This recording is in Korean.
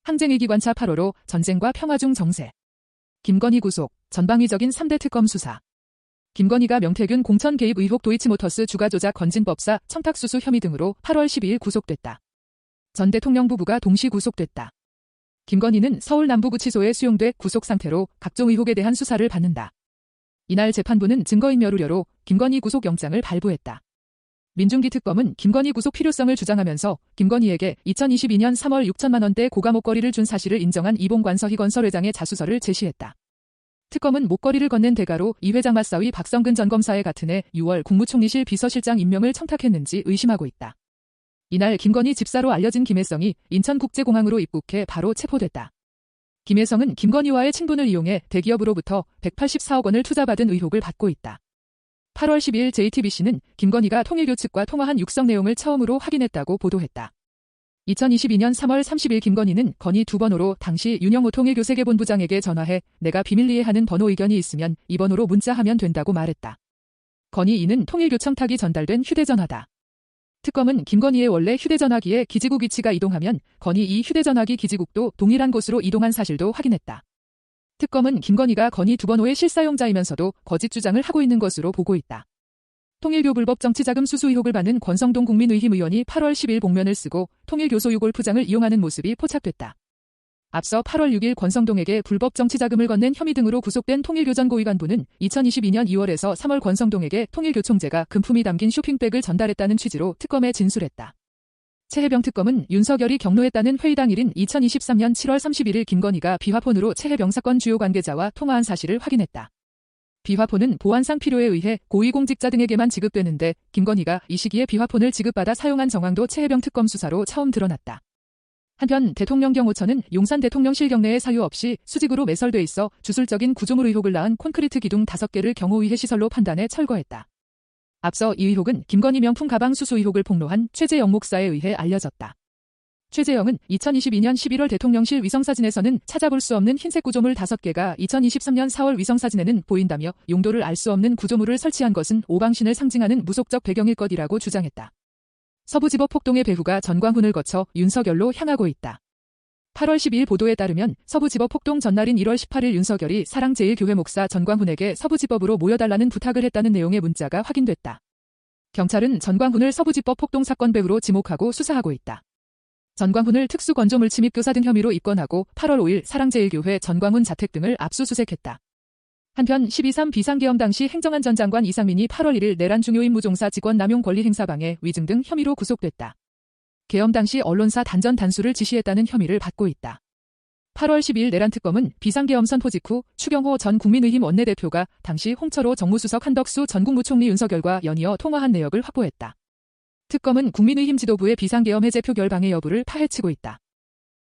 항쟁의 기관차 8호로 전쟁과 평화 중 정세. 김건희 구속, 전방위적인 3대 특검 수사. 김건희가 명태균 공천 개입 의혹 도이치모터스 주가 조작 건진법사 청탁수수 혐의 등으로 8월 12일 구속됐다. 전 대통령 부부가 동시 구속됐다. 김건희는 서울 남부구치소에 수용돼 구속 상태로 각종 의혹에 대한 수사를 받는다. 이날 재판부는 증거인멸 우려로 김건희 구속영장을 발부했다. 민중기 특검은 김건희 구속 필요성을 주장하면서 김건희에게 2022년 3월 6천만 원대 고가 목걸이를 준 사실을 인정한 이봉관 서희 회장의 자수서를 제시했다. 특검은 목걸이를 건넨 대가로 이 회장 맞사위 박성근 전 검사에 같은 해 6월 국무총리실 비서실장 임명을 청탁했는지 의심하고 있다. 이날 김건희 집사로 알려진 김혜성이 인천국제공항으로 입국해 바로 체포됐다. 김혜성은 김건희와의 친분을 이용해 대기업으로부터 184억 원을 투자받은 의혹을 받고 있다. 8월 12일 JTBC는 김건희가 통일교 측과 통화한 육성 내용을 처음으로 확인했다고 보도했다. 2022년 3월 30일 김건희는 건희 2번호로 당시 윤영호 통일교 세계본부장에게 전화해 내가 비밀리에 하는 번호 의견이 있으면 이 번호로 문자하면 된다고 말했다. 건희 2는 통일교 청탁이 전달된 휴대전화다. 특검은 김건희의 원래 휴대전화기에 기지국 위치가 이동하면 건희 2 휴대전화기 기지국도 동일한 곳으로 이동한 사실도 확인했다. 특검은 김건희가 건희 2번호의 실사용자이면서도 거짓 주장을 하고 있는 것으로 보고 있다. 통일교 불법 정치자금 수수 의혹을 받는 권성동 국민의힘 의원이 8월 10일 복면을 쓰고 통일교 소유 골프장을 이용하는 모습이 포착됐다. 앞서 8월 6일 권성동에게 불법 정치자금을 건넨 혐의 등으로 구속된 통일교 전 고위간부는 2022년 2월에서 3월 권성동에게 통일교 총재가 금품이 담긴 쇼핑백을 전달했다는 취지로 특검에 진술했다. 최혜병 특검은 윤석열이 경로했다는 회의 당일인 2023년 7월 31일 김건희가 비화폰으로 최혜병 사건 주요 관계자와 통화한 사실을 확인했다. 비화폰은 보안상 필요에 의해 고위공직자 등에게만 지급되는데 김건희가 이 시기에 비화폰을 지급받아 사용한 정황도 최혜병 특검 수사로 처음 드러났다. 한편 대통령 경호처는 용산 대통령실 경내에 사유 없이 수직으로 매설돼 있어 주술적인 구조물 의혹을 낳은 콘크리트 기둥 5개를 경호위해 시설로 판단해 철거했다. 앞서 이 의혹은 김건희 명품 가방 수수 의혹을 폭로한 최재영 목사에 의해 알려졌다. 최재영은 2022년 11월 대통령실 위성사진에서는 찾아볼 수 없는 흰색 구조물 5개가 2023년 4월 위성사진에는 보인다며 용도를 알 수 없는 구조물을 설치한 것은 오방신을 상징하는 무속적 배경일 것이라고 주장했다. 서부지법 폭동의 배후가 전광훈을 거쳐 윤석열로 향하고 있다. 8월 12일 보도에 따르면 서부지법 폭동 전날인 1월 18일 윤석열이 사랑제일교회 목사 전광훈에게 서부지법으로 모여달라는 부탁을 했다는 내용의 문자가 확인됐다. 경찰은 전광훈을 서부지법 폭동 사건 배후로 지목하고 수사하고 있다. 전광훈을 특수건조물치 및 교사 등 혐의로 입건하고 8월 5일 사랑제일교회 전광훈 자택 등을 압수수색했다. 한편 12.3 비상계엄 당시 행정안 전 장관 이상민이 8월 1일 내란 중요인 무종사 직권 남용 권리 행사 방해, 위증 등 혐의로 구속됐다. 계엄 당시 언론사 단전 단수를 지시했다는 혐의를 받고 있다. 8월 12일 내란 특검은 비상계엄 선포 직후 추경호 전 국민의힘 원내대표가 당시 홍철호 정무수석 한덕수 전 국무총리 윤석열과 연이어 통화한 내역을 확보했다. 특검은 국민의힘 지도부의 비상계엄 해제 표결 방해 여부를 파헤치고 있다.